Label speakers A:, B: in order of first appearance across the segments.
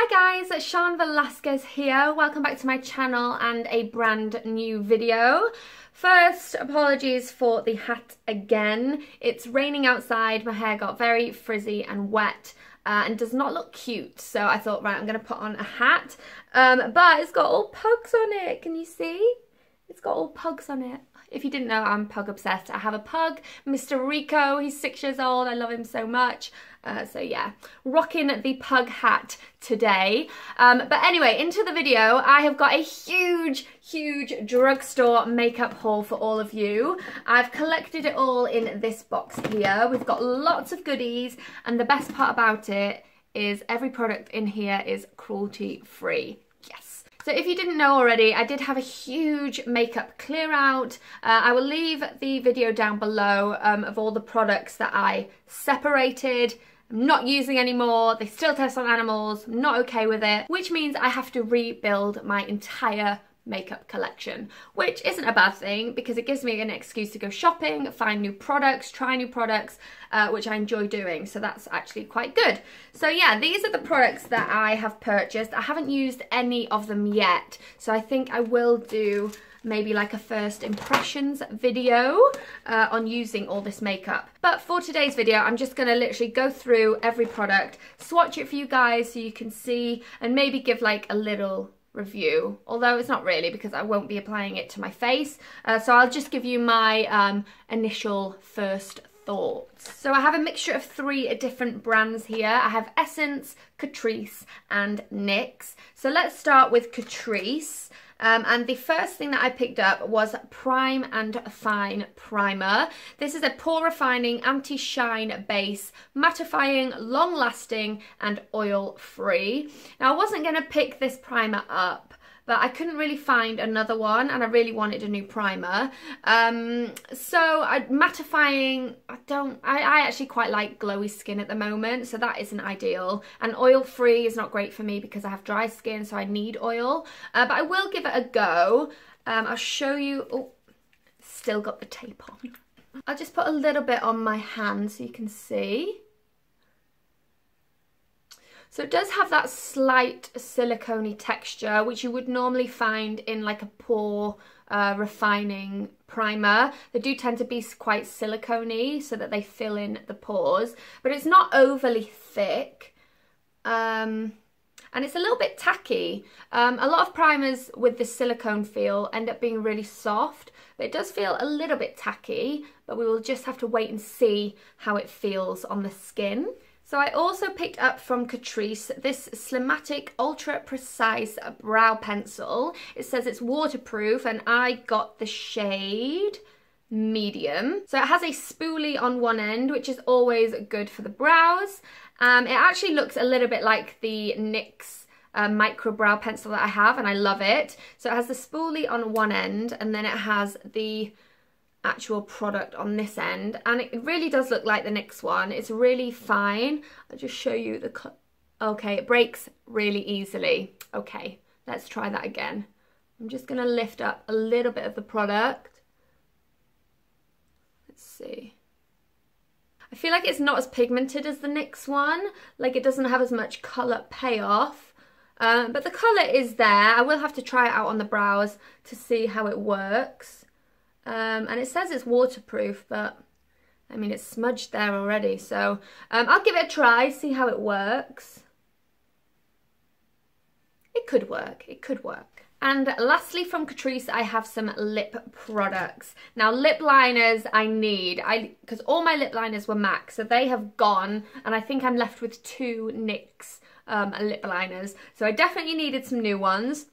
A: Hi guys, Sian Velazquez here. Welcome back to my channel and a brand new video. First, apologies for the hat again. It's raining outside, my hair got very frizzy and wet and does not look cute. So I thought, right, I'm going to put on a hat. But it's got all pugs on it. Can you see? It's got all pugs on it. If you didn't know, I'm pug obsessed. I have a pug, Mr. Rico. He's 6 years old. I love him so much. So yeah, rocking the pug hat today. But anyway, into the video. I have got a huge drugstore makeup haul for all of you. I've collected it all in this box here. We've got lots of goodies, and the best part about it is every product in here is cruelty free. Yes. So if you didn't know already, I did have a huge makeup clear out. I will leave the video down below of all the products that I separated. I'm not using anymore. They still test on animals. I'm not okay with it, which means I have to rebuild my entire makeup collection, which isn't a bad thing because it gives me an excuse to go shopping, find new products, try new products, which I enjoy doing. So that's actually quite good. So yeah, these are the products that I have purchased. I haven't used any of them yet, so I think I will do maybe like a first impressions video on using all this makeup. But for today's video, I'm just gonna literally go through every product, swatch it for you guys so you can see, and maybe give like a little review, although it's not really because I won't be applying it to my face. So I'll just give you my initial first thoughts. So I have a mixture of 3 different brands here. I have Essence, CATRICE and NYX. So let's start with CATRICE. And the first thing that I picked up was Prime and Fine Primer. This is a pore refining anti-shine base, mattifying, long lasting and oil free. Now I wasn't going to pick this primer up, but I couldn't really find another one and I really wanted a new primer. Mattifying, I actually quite like glowy skin at the moment, so that isn't ideal. And oil free is not great for me because I have dry skin, so I need oil. But I will give it a go. I'll show you. Oh, still got the tape on. I'll just put a little bit on my hand so you can see. So it does have that slight silicone-y texture, which you would normally find in like a pore refining primer. They do tend to be quite silicone-y so that they fill in the pores, but it's not overly thick. And it's a little bit tacky. A lot of primers with the silicone feel end up being really soft, but it does feel a little bit tacky, but we will just have to wait and see how it feels on the skin. So I also picked up from CATRICE this Slimmatic Ultra Precise Brow Pencil. It says it's waterproof and I got the shade medium. So it has a spoolie on one end, which is always good for the brows. It actually looks a little bit like the NYX micro brow pencil that I have, and I love it. So it has the spoolie on one end and then it has the actual product on this end, and it really does look like the NYX one. It's really fine. I'll just show you the cut. Okay, it breaks really easily. Okay, let's try that again. I'm just gonna lift up a little bit of the product. Let's see. I feel like it's not as pigmented as the NYX one. Like it doesn't have as much colour payoff, but the colour is there. I will have to try it out on the brows to see how it works. And it says it's waterproof, but I mean it's smudged there already, so I'll give it a try, see how it works. It could work, it could work. And lastly from CATRICE, I have some lip products. Now lip liners I need, because all my lip liners were MAC, so they have gone, and I think I'm left with 2 NYX lip liners, so I definitely needed some new ones.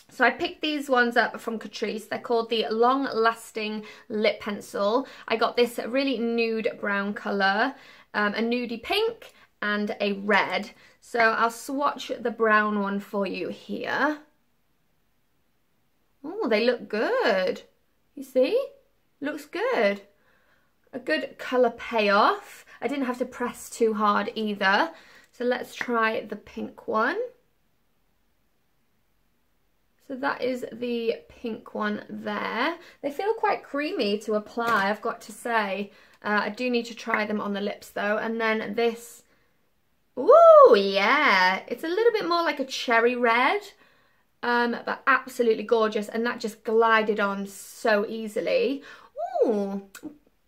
A: So I picked these ones up from CATRICE. They're called the Long Lasting Lip Pencil. I got this really nude brown colour, a nudie pink and a red. So I'll swatch the brown one for you here. Oh, they look good. You see? Looks good. A good colour payoff. I didn't have to press too hard either. So let's try the pink one. So that is the pink one there. They feel quite creamy to apply, I've got to say. I do need to try them on the lips though. And then this Ooh, yeah. It's a little bit more like a cherry red, but absolutely gorgeous. And that just glided on so easily. Ooh,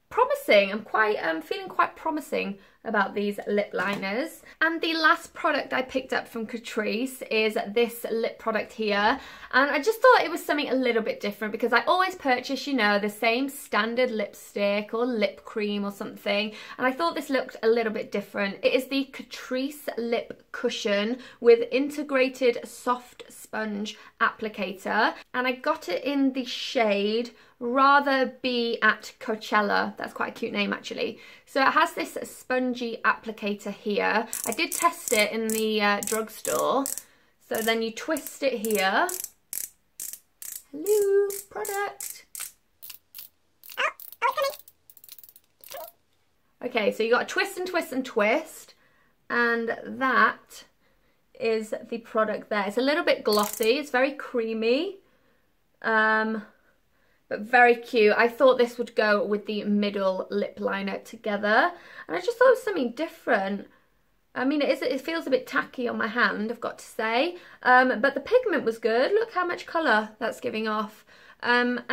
A: promising. I'm feeling quite promising about these lip liners. And the last product I picked up from Catrice is this lip product here, and I just thought it was something a little bit different because I always purchase, you know, the same standard lipstick or lip cream or something, and I thought this looked a little bit different. It is the Catrice Lip Cushion with integrated soft sponge applicator, and I got it in the shade Rather Be at Coachella. That's quite a cute name actually. So it has this spongy applicator here. I did test it in the drugstore. So then you twist it here. Hello, product. Okay, so you got to twist and twist and twist, and that is the product there. It's a little bit glossy, it's very creamy, but very cute. I thought this would go with the middle lip liner together, and I just thought it was something different. I mean, it feels a bit tacky on my hand, I've got to say, but the pigment was good. Look how much colour that's giving off, and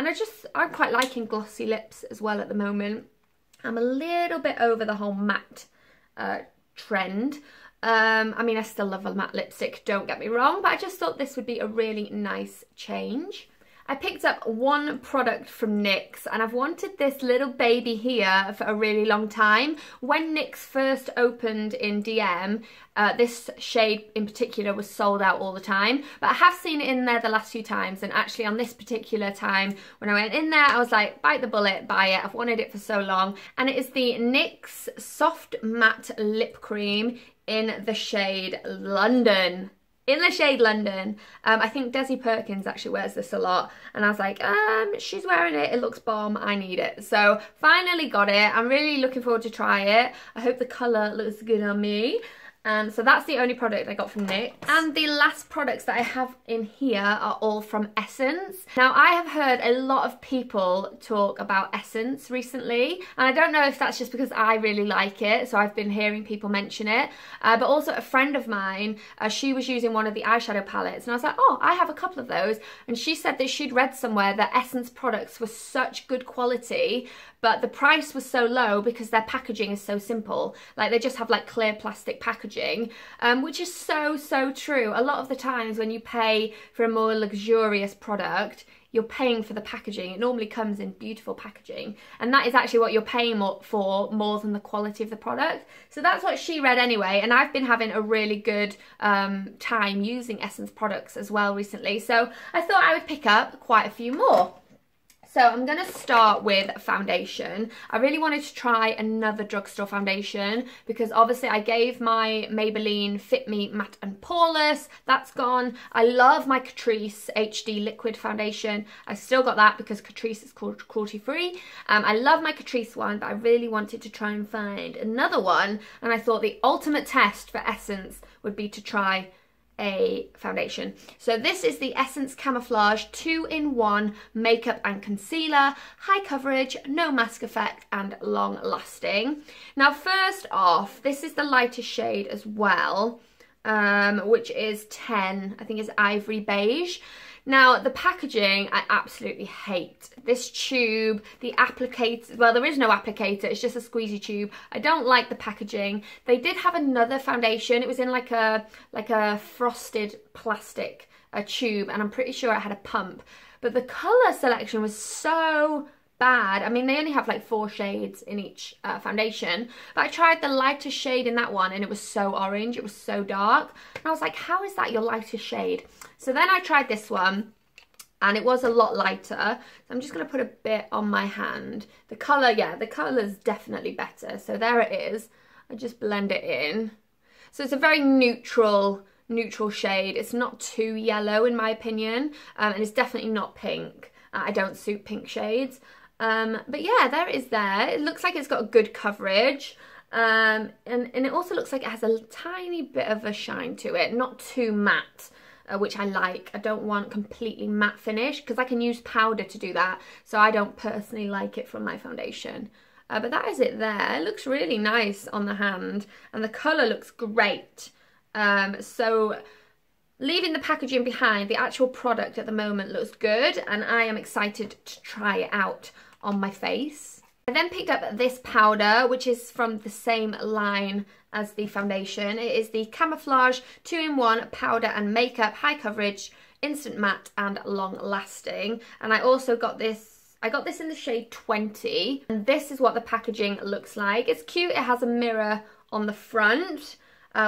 A: I'm quite liking glossy lips as well at the moment. I'm a little bit over the whole matte trend. I mean, I still love a matte lipstick, don't get me wrong, but I just thought this would be a really nice change. I picked up one product from NYX, and I've wanted this little baby here for a really long time. When NYX first opened in DM, this shade in particular was sold out all the time, but I have seen it in there the last few times, and actually on this particular time when I went in there I was like, bite the bullet, buy it, I've wanted it for so long. And it is the NYX Soft Matte Lip Cream in the shade London. In the shade London. I think Desi Perkins actually wears this a lot, and I was like, she's wearing it, it looks bomb, I need it. So finally got it. I'm really looking forward to try it. I hope the colour looks good on me. So that's the only product I got from NYX. And the last products that I have in here are all from Essence. Now, I have heard a lot of people talk about Essence recently, and I don't know if that's just because I really like it, so I've been hearing people mention it, but also a friend of mine, she was using one of the eyeshadow palettes, and I was like, oh, I have a couple of those, and she said that she'd read somewhere that Essence products were such good quality, but the price was so low because their packaging is so simple. Like, they just have like clear plastic packaging, which is so true. A lot of the times when you pay for a more luxurious product, you're paying for the packaging. It normally comes in beautiful packaging, and that is actually what you're paying for more than the quality of the product. So that's what she read anyway, and I've been having a really good time using Essence products as well recently, so I thought I would pick up quite a few more. So I'm going to start with foundation. I really wanted to try another drugstore foundation because obviously I gave my Maybelline Fit Me Matte and Poreless. That's gone. I love my Catrice HD Liquid Foundation. I still got that because Catrice is called cruelty free. I love my Catrice one, but I really wanted to try and find another one. And I thought the ultimate test for Essence would be to try a foundation. So this is the Essence Camouflage 2-in-1 makeup and concealer, high coverage, no mask effect, and long lasting. Now, first off, this is the lightest shade as well, which is 10, I think it's Ivory Beige. Now, the packaging, I absolutely hate. This tube, the applicator, well, there is no applicator, it's just a squeezy tube. I don't like the packaging. They did have another foundation. It was in like a frosted plastic tube, and I'm pretty sure it had a pump. But the colour selection was so bad. I mean, they only have like 4 shades in each foundation, but I tried the lightest shade in that one, and it was so orange, it was so dark, and I was like, how is that your lightest shade? So then I tried this one, and it was a lot lighter, so I'm just going to put a bit on my hand. The colour, yeah, the colour's definitely better, so there it is. I just blend it in. So it's a very neutral shade. It's not too yellow in my opinion, and it's definitely not pink. I don't suit pink shades. But yeah, there it is there. It looks like it's got good coverage. And it also looks like it has a tiny bit of a shine to it, not too matte, which I like. I don't want completely matte finish because I can use powder to do that. So I don't personally like it from my foundation. But that is it there. It looks really nice on the hand, and the colour looks great. So leaving the packaging behind, the actual product at the moment looks good, and I am excited to try it out on my face. I then picked up this powder, which is from the same line as the foundation. It is the Camouflage 2-in-1 powder and makeup, high coverage, instant matte and long lasting. And I also got this, I got this in the shade 20, and this is what the packaging looks like. It's cute. It has a mirror on the front,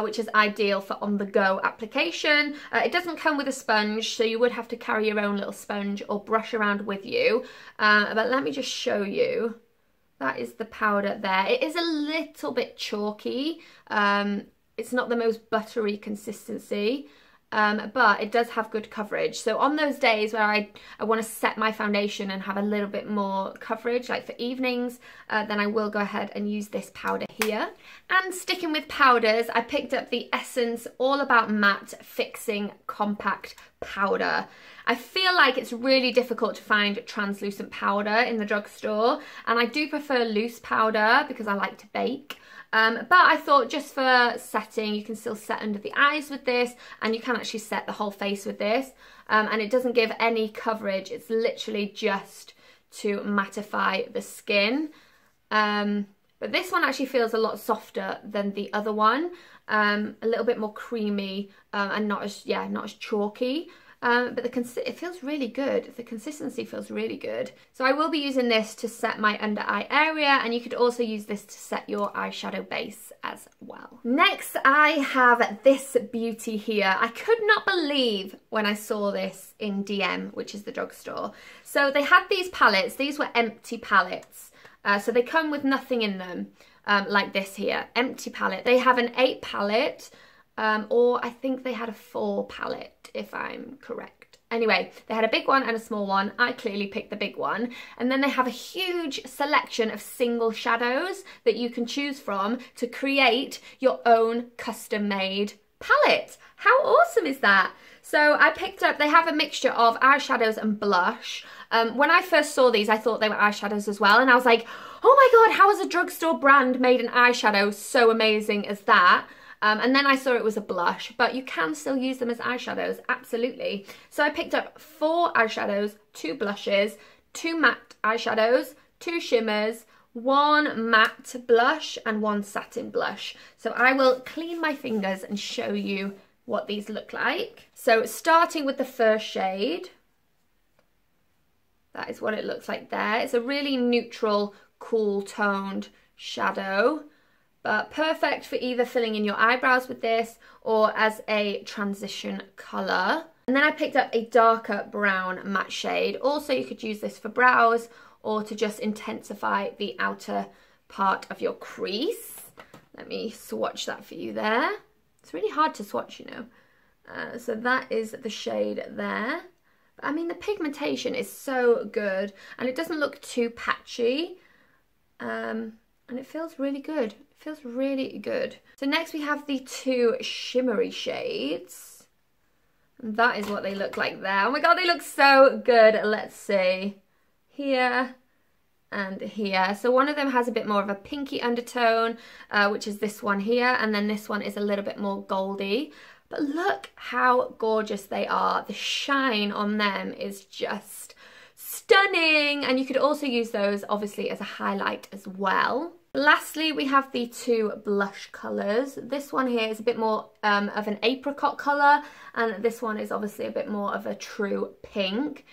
A: which is ideal for on-the-go application. It doesn't come with a sponge, so you would have to carry your own little sponge or brush around with you. But let me just show you. That is the powder there. It is a little bit chalky. It's not the most buttery consistency, but it does have good coverage. So on those days where I want to set my foundation and have a little bit more coverage, like for evenings, then I will go ahead and use this powder here. And sticking with powders, I picked up the Essence All About Matte Fixing Compact Powder. I feel like it's really difficult to find translucent powder in the drugstore, and I do prefer loose powder because I like to bake. But I thought just for setting, you can still set under the eyes with this, and you can actually set the whole face with this. And it doesn't give any coverage. It's literally just to mattify the skin. But this one actually feels a lot softer than the other one. A little bit more creamy and not as chalky. But it feels really good. The consistency feels really good. So I will be using this to set my under eye area, and you could also use this to set your eyeshadow base as well. Next, I have this beauty here. I could not believe when I saw this in DM, which is the drugstore. So they had these palettes. These were empty palettes. So they come with nothing in them, like this here, empty palette. They have an 8 palette, or I think they had a 4 palette, if I'm correct. Anyway, they had a big one and a small one. I clearly picked the big one. And then they have a huge selection of single shadows that you can choose from to create your own custom-made palette. How awesome is that? So I picked up, they have a mixture of eyeshadows and blush. When I first saw these, I thought they were eyeshadows as well. And I was like, oh my God, how has a drugstore brand made an eyeshadow so amazing as that? And then I saw it was a blush, but you can still use them as eyeshadows, absolutely. So I picked up 4 eyeshadows, 2 blushes, 2 matte eyeshadows, 2 shimmers, 1 matte blush and 1 satin blush. So I will clean my fingers and show you what these look like. So starting with the first shade, that is what it looks like there. It's a really neutral, cool toned shadow, but perfect for either filling in your eyebrows with this or as a transition colour. And then I picked up a darker brown matte shade. Also, you could use this for brows or to just intensify the outer part of your crease. Let me swatch that for you there. It's really hard to swatch, you know. So that is the shade there. But, I mean, the pigmentation is so good and it doesn't look too patchy. And it feels really good. It feels really good. So next we have the 2 shimmery shades. And that is what they look like there. Oh my God, they look so good. Let's see. Here and here. So one of them has a bit more of a pinky undertone, which is this one here. And then this one is a little bit more goldy. But look how gorgeous they are. The shine on them is just stunning. And you could also use those obviously as a highlight as well. Lastly, we have the 2 blush colours. This one here is a bit more of an apricot colour, and this one is obviously a bit more of a true pink.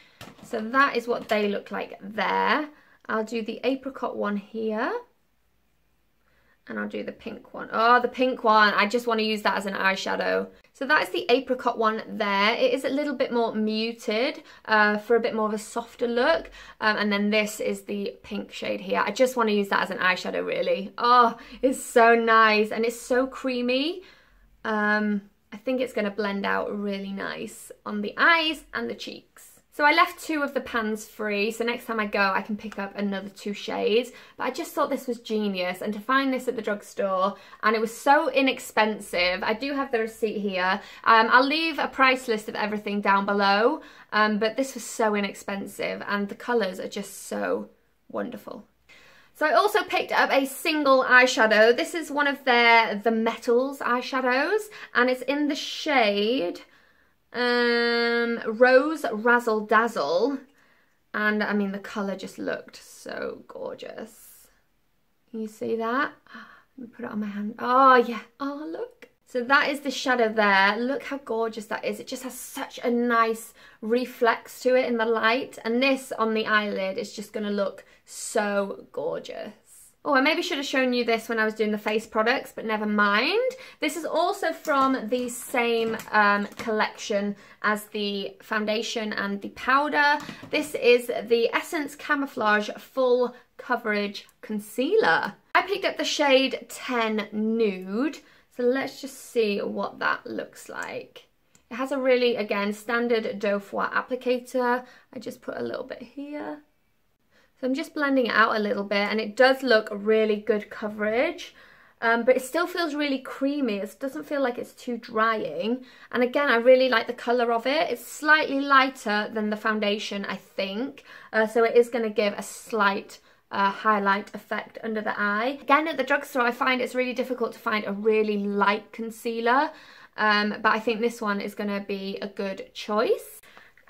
A: So that is what they look like there. I'll do the apricot one here, and I'll do the pink one. Oh, the pink one, I just want to use that as an eyeshadow. So that is the apricot one there. It is a little bit more muted for a bit more of a softer look. And then this is the pink shade here. I just want to use that as an eyeshadow, really. Oh, it's so nice and it's so creamy. I think it's going to blend out really nice on the eyes and the cheeks. So I left 2 of the pans free, so next time I go I can pick up another 2 shades. But I just thought this was genius, and to find this at the drugstore, and it was so inexpensive. I do have the receipt here. I'll leave a price list of everything down below, but this was so inexpensive, and the colours are just so wonderful. So I also picked up a single eyeshadow. This is one of the Metals eyeshadows, and it's in the shade Rose Razzle Dazzle. And I mean, the colour just looked so gorgeous. Can you see that? Let me put it on my hand. Oh yeah, oh look. So that is the shadow there. Look how gorgeous that is. It just has such a nice reflex to it in the light. And this on the eyelid is just going to look so gorgeous. Oh, I maybe should have shown you this when I was doing the face products, but never mind. This is also from the same collection as the foundation and the powder. This is the Essence Camouflage Full Coverage Concealer. I picked up the shade 10 Nude. So let's just see what that looks like. It has a really, again, standard doe foie applicator. I just put a little bit here. So I'm just blending it out a little bit, and it does look really good coverage, but it still feels really creamy. It doesn't feel like it's too drying. And again, I really like the colour of it. It's slightly lighter than the foundation, I think. So it is going to give a slight highlight effect under the eye. Again, at the drugstore, I find it's really difficult to find a really light concealer, but I think this one is going to be a good choice.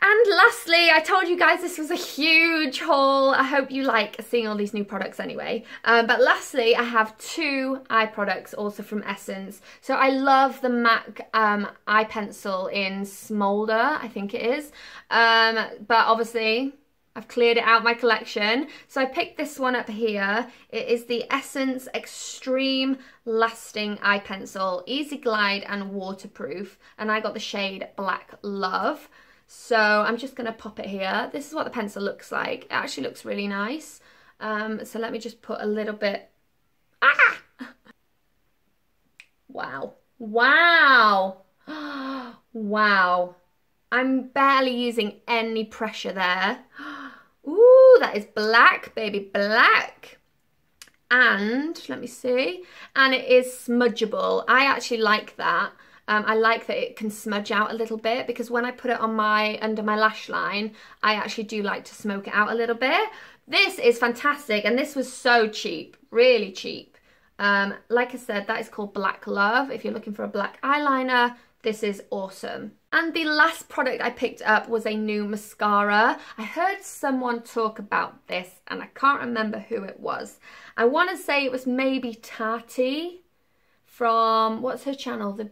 A: And lastly, I told you guys this was a huge haul. I hope you like seeing all these new products anyway. But lastly, I have two eye products also from Essence. So I love the MAC eye pencil in Smolder, I think it is. But obviously, I've cleared it out my collection. So I picked this one up here. It is the Essence Extreme Lasting Eye Pencil, Easy Glide and Waterproof. And I got the shade Black Love. So I'm just going to pop it here. This is what the pencil looks like. It actually looks really nice. So let me just put a little bit. Ah! Wow. Wow. Wow. I'm barely using any pressure there. Ooh, that is black, baby, black. And let me see. And it is smudgeable. I actually like that. I like that it can smudge out a little bit, because when I put it on under my lash line, I actually do like to smoke it out a little bit. This is fantastic, and this was so cheap, really cheap. Like I said, that is called Black Love. If you're looking for a black eyeliner, this is awesome. And the last product I picked up was a new mascara. I heard someone talk about this, and I can't remember who it was. I want to say it was maybe Tati from, what's her channel? The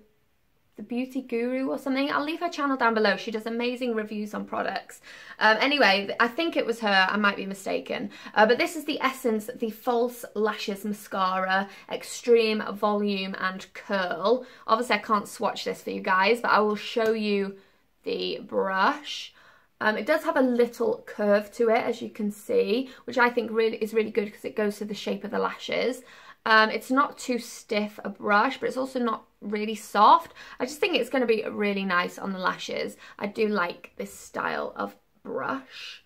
A: Beauty Guru or something. I'll leave her channel down below. She does amazing reviews on products. Anyway, I think it was her. I might be mistaken. But this is the Essence, the False Lashes Mascara, Extreme Volume and Curl. Obviously, I can't swatch this for you guys, but I will show you the brush. It does have a little curve to it, as you can see, which I think is really good because it goes to the shape of the lashes. It's not too stiff a brush, but it's also not really soft. I just think it's going to be really nice on the lashes. I do like this style of brush.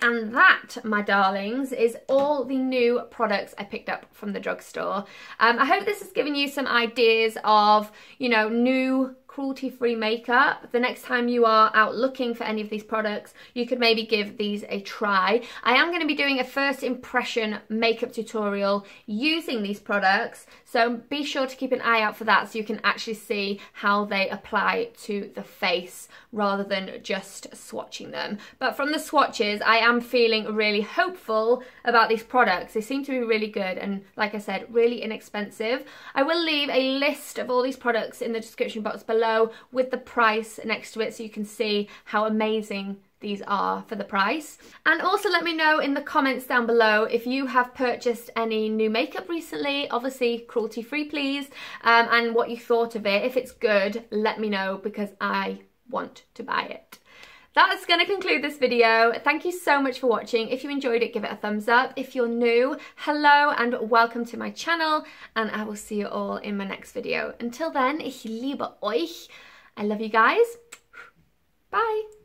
A: And that, my darlings, is all the new products I picked up from the drugstore. I hope this has given you some ideas of, you know, new cruelty-free makeup. The next time you are out looking for any of these products, you could maybe give these a try. I am going to be doing a first impression makeup tutorial using these products, so be sure to keep an eye out for that so you can actually see how they apply to the face rather than just swatching them. But from the swatches, I am feeling really hopeful about these products. They seem to be really good and, like I said, really inexpensive. I will leave a list of all these products in the description box below with the price next to it so you can see how amazing these are for the price. And also let me know in the comments down below if you have purchased any new makeup recently, obviously cruelty free please, and what you thought of it. If it's good, let me know because I want to buy it. That's going to conclude this video. Thank you so much for watching. If you enjoyed it, give it a thumbs up. If you're new, hello and welcome to my channel, and I will see you all in my next video. Until then, ich liebe euch. I love you guys. Bye.